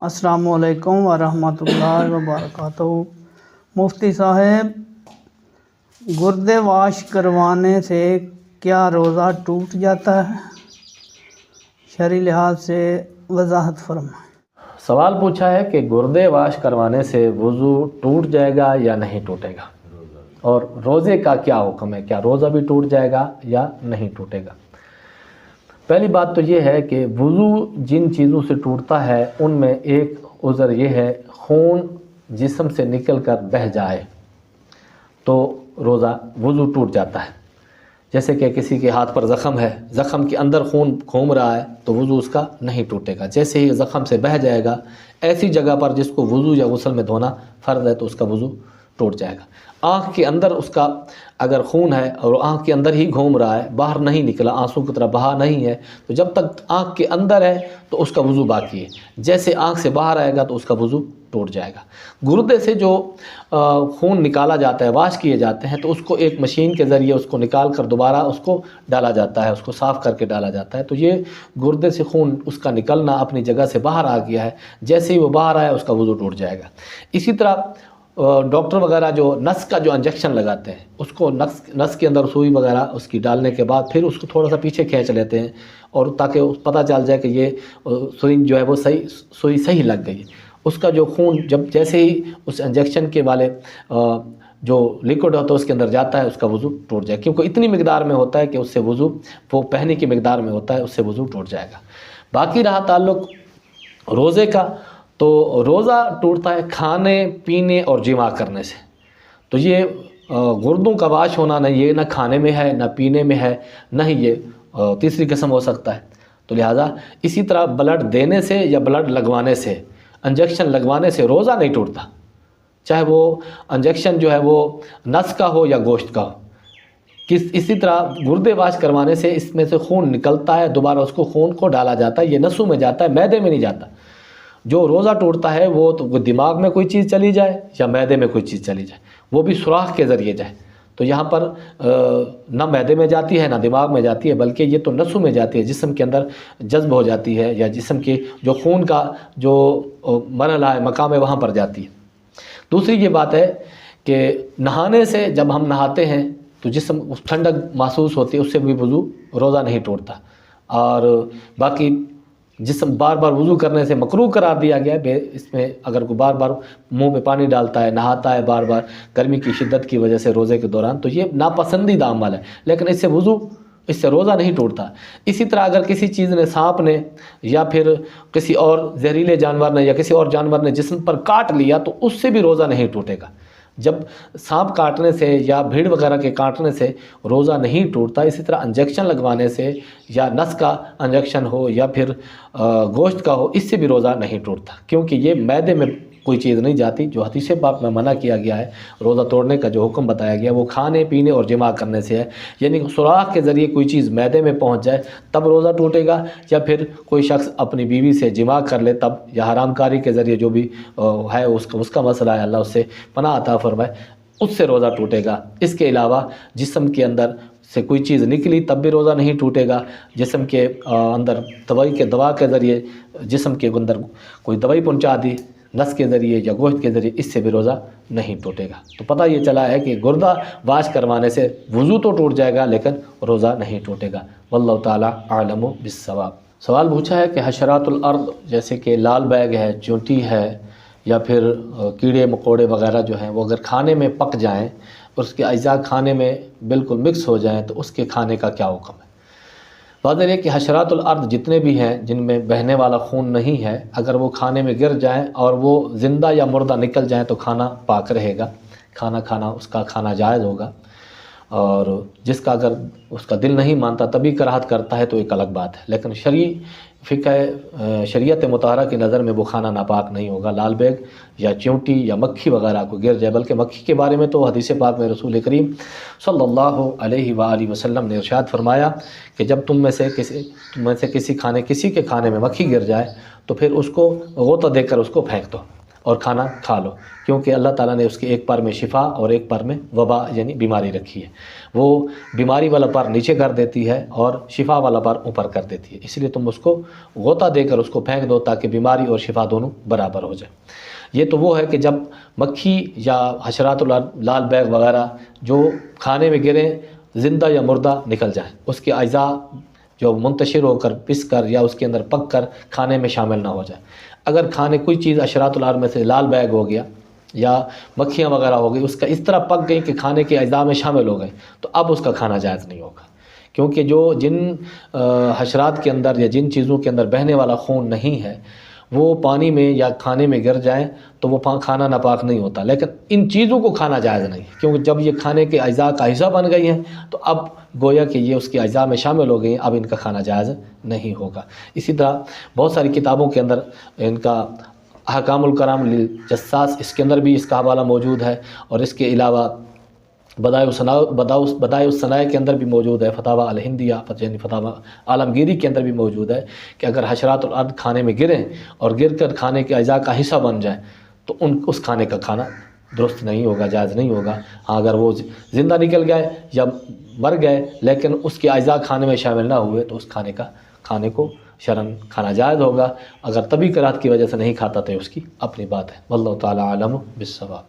السلام علیکم ورحمۃ اللہ وبرکاتہ۔ مفتی صاحب، گردے واش کروانے سے کیا روزہ ٹوٹ جاتا ہے؟ شرعی لحاظ سے وضاحت فرمائیں۔ سوال پوچھا ہے کہ گردے واش کروانے سے وضو ٹوٹ جائے گا یا نہیں ٹوٹے گا، اور روزے کا کیا حکم ہے، کیا روزہ بھی ٹوٹ جائے گا یا نہیں ٹوٹے گا۔ پہلی بات تو یہ ہے کہ وضو جن چیزوں سے ٹوٹتا ہے ان میں ایک عذر یہ ہے، خون جسم سے نکل کر بہہ جائے تو روزہ وضو ٹوٹ جاتا ہے۔ جیسے کہ کسی کے ہاتھ پر زخم ہے، زخم کے اندر خون گھوم رہا ہے تو وضو اس کا نہیں ٹوٹے گا۔ جیسے ہی زخم سے بہہ جائے گا، ایسی جگہ پر جس کو وضو یا غسل میں دھونا فرض ہے تو اس کا وضو ٹوٹ جائے گا۔ آنکھ کے اندر اس کا اگر خون ہے اور آنکھ کے اندر ہی گھوم رہا ہے، باہر نہیں نکلا، آنسو کی طرح بہا نہیں ہے، تو جب تک آنکھ کے اندر ہے تو اس کا وضو باقی ہے۔ جیسے آنکھ سے باہر آئے گا تو اس کا وضو ٹوٹ جائے گا۔ گردے سے جو خون نکالا جاتا ہے، واش کیے جاتے ہیں، تو اس کو ایک مشین کے ذریعے اس کو نکال کر دوبارہ اس کو ڈالا جاتا ہے، اس کو صاف کر کے ڈالا جاتا ہے۔ تو یہ گردے سے خون اس کا نکلنا اپنی جگہ سے باہر آ گیا ہے، جیسے ہی وہ باہر آیا اس کا وضو ٹوٹ جائے گا۔ اسی طرح ڈاکٹر وغیرہ جو نس کا جو انجیکشن لگاتے ہیں، اس کو نس کے اندر سوئی وغیرہ اس کی ڈالنے کے بعد پھر اس کو تھوڑا سا پیچھے کھینچ لیتے ہیں، اور تاکہ پتہ چل جائے کہ یہ سوئی جو ہے وہ سوئی صحیح لگ گئی۔ اس کا جو خون جیسے ہی اس انجیکشن کے والے جو لیکوڈ ہوتا ہے اس کے اندر جاتا ہے، اس کا وضو ٹوٹ جائے، کیونکہ اتنی مقدار میں ہوتا ہے کہ اس سے وضو، وہ پہنے کی مقدار میں ہوتا ہے، اس سے وضو ٹوٹ جائے گا۔ باقی رہا تعلق روزے کا، تو روزہ ٹوٹتا ہے کھانے پینے اور جماع کرنے سے۔ تو یہ گردوں کا واش ہونا نہ یہ نہ کھانے میں ہے، نہ پینے میں ہے، نہ ہی یہ تیسری قسم ہو سکتا ہے۔ تو لہٰذا اسی طرح بلڈ دینے سے یا بلڈ لگوانے سے، انجیکشن لگوانے سے روزہ نہیں ٹوٹتا، چاہے وہ انجیکشن جو ہے وہ نس کا ہو یا گوشت کا ہو۔ اسی طرح گردے واش کروانے سے اس میں سے خون نکلتا ہے، دوبارہ اس کو خون کو ڈالا جاتا ہے، یہ نسوں میں جاتا ہے، معدے میں نہیں جاتا۔ جو روزہ ٹوٹتا ہے وہ تو دماغ میں کوئی چیز چلی جائے یا معدے میں کوئی چیز چلی جائے، وہ بھی سوراخ کے ذریعے جائے، تو یہاں پر نہ معدے میں جاتی ہے نہ دماغ میں جاتی ہے، بلکہ یہ تو نسوں میں جاتی ہے، جسم کے اندر جذب ہو جاتی ہے، یا جسم کے جو خون کا جو مرحلہ ہے، مقام ہے، وہاں پر جاتی ہے۔ دوسری یہ بات ہے کہ نہانے سے، جب ہم نہاتے ہیں تو جسم ٹھنڈک محسوس ہوتی ہے، اس سے بھی وضو روزہ نہیں ٹوٹتا۔ اور باقی جسم بار بار وضو کرنے سے مکروہ قرار دیا گیا ہے، اس میں اگر کوئی بار بار منہ میں پانی ڈالتا ہے، نہاتا ہے بار بار گرمی کی شدت کی وجہ سے روزے کے دوران، تو یہ ناپسندیدہ عمل ہے، لیکن اس سے روزہ نہیں ٹوٹتا۔ اسی طرح اگر کسی چیز نے، سانپ نے یا پھر کسی اور زہریلے جانور نے یا کسی اور جانور نے جسم پر کاٹ لیا تو اس سے بھی روزہ نہیں ٹوٹے گا۔ جب سانپ کاٹنے سے یا بھیڑ وغیرہ کے کاٹنے سے روزہ نہیں ٹوٹتا، اسی طرح انجیکشن لگوانے سے، یا نس کا انجیکشن ہو یا پھر گوشت کا ہو، اس سے بھی روزہ نہیں ٹوٹتا، کیونکہ یہ معدے میں کوئی چیز نہیں جاتی۔ جو حدیث پاک میں منع کیا گیا ہے، روزہ توڑنے کا جو حکم بتایا گیا وہ کھانے پینے اور جماع کرنے سے ہے، یعنی سوراخ کے ذریعے کوئی چیز معدے میں پہنچ جائے تب روزہ ٹوٹے گا، یا پھر کوئی شخص اپنی بیوی سے جماع کر لے تب، یا حرام کاری کے ذریعے جو بھی ہے اس کا مسئلہ ہے، اللہ اس سے پناہ عطا فرمائے، اس سے روزہ ٹوٹے گا۔ اس کے علاوہ جسم کے اندر سے کوئی چیز نکلی تب بھی روزہ نہیں ٹوٹے گا۔ جسم کے اندر دوا کے ذریعے جسم کے اندر کوئی دوائی پہنچا دی نس کے ذریعے یا گوشت کے ذریعے، اس سے بھی روزہ نہیں ٹوٹے گا۔ تو پتہ یہ چلا ہے کہ گردہ واش کروانے سے وضو تو ٹوٹ جائے گا لیکن روزہ نہیں ٹوٹے گا۔ واللہ تعالی اعلم بالصواب۔ سوال پوچھا ہے کہ حشرات الارض جیسے کہ لال بیگ ہے، چونٹی ہے، یا پھر کیڑے مکوڑے وغیرہ جو ہیں، وہ اگر کھانے میں پک جائیں اور اس کے اجزاء کھانے میں بالکل مکس ہو جائیں تو اس کے کھانے کا کیا حکم ہے؟ واضح ہے کہ حشرات الارض جتنے بھی ہیں جن میں بہنے والا خون نہیں ہے، اگر وہ کھانے میں گر جائیں اور وہ زندہ یا مردہ نکل جائیں تو کھانا پاک رہے گا، اس کا کھانا جائز ہوگا۔ اور جس کا اگر اس کا دل نہیں مانتا تبھی کراہت کرتا ہے تو ایک الگ بات ہے، لیکن شریعت مطہرہ کی نظر میں وہ کھانا ناپاک نہیں ہوگا۔ لال بیگ یا چیونٹی یا مکھی وغیرہ کو گر جائے، بلکہ مکھی کے بارے میں تو حدیث پاک میں رسول کریم صلی اللہ علیہ وآلہ وسلم نے ارشاد فرمایا کہ جب تم میں سے کسی کے کھانے میں مکھی گر جائے تو پھر اس کو غوطہ دے کر اس کو پھینک دو، اور کھانا کھا لو، کیونکہ اللہ تعالیٰ نے اس کے ایک پار میں شفا اور ایک پار میں وبا یعنی بیماری رکھی ہے، وہ بیماری والا پار نیچے کر دیتی ہے اور شفا والا پار اوپر کر دیتی ہے، اس لیے تم اس کو غوطہ دے کر اس کو پھینک دو تاکہ بیماری اور شفا دونوں برابر ہو جائے۔ یہ تو وہ ہے کہ جب مکھی یا حشرات لال بیگ وغیرہ جو کھانے میں گریں زندہ یا مردہ نکل جائیں، اس کے اجزاء جو منتشر ہو کر پس کر یا اس کے اندر پک کر کھانے میں شامل نہ ہو جائے۔ اگر کھانے کوئی چیز اشراط العار میں سے لال بیگ ہو گیا یا مکھیاں وغیرہ ہو گئی، اس کا اس طرح پک گئی کہ کھانے کے اجزاء میں شامل ہو گئے، تو اب اس کا کھانا جائز نہیں ہوگا، کیونکہ جو جن حشرات کے اندر یا جن چیزوں کے اندر بہنے والا خون نہیں ہے وہ پانی میں یا کھانے میں گر جائیں تو وہ کھانا ناپاک نہیں ہوتا، لیکن ان چیزوں کو کھانا جائز نہیں، کیونکہ جب یہ کھانے کے اجزاء کا حصہ بن گئی ہیں تو اب گویا کہ یہ اس کے اجزاء میں شامل ہو گئی ہیں، اب ان کا کھانا جائز نہیں ہوگا۔ اسی طرح بہت ساری کتابوں کے اندر ان کا احکام الکرام للجساس، اس کے اندر بھی اس کا حوالہ موجود ہے، اور اس کے علاوہ بدائع الصنائع کے اندر بھی موجود ہے، فتاوی الہندیہ یعنی فتاوی عالمگیری کے اندر بھی موجود ہے کہ اگر حشرات الارض کھانے میں گریں اور گر کر کھانے کے اجزاء کا حصہ بن جائیں تو اس کھانے کا کھانا درست نہیں ہوگا، جائز نہیں ہوگا۔ ہاں اگر وہ زندہ نکل گئے یا مر گئے لیکن اس کے اجزاء کھانے میں شامل نہ ہوئے تو اس کھانے کو شرعاً کھانا جائز ہوگا، اگر طبی کراہت کی وجہ سے نہیں کھاتا تو اس کی اپنی بات ہے۔ واللہ تعالی عالم بالصواب۔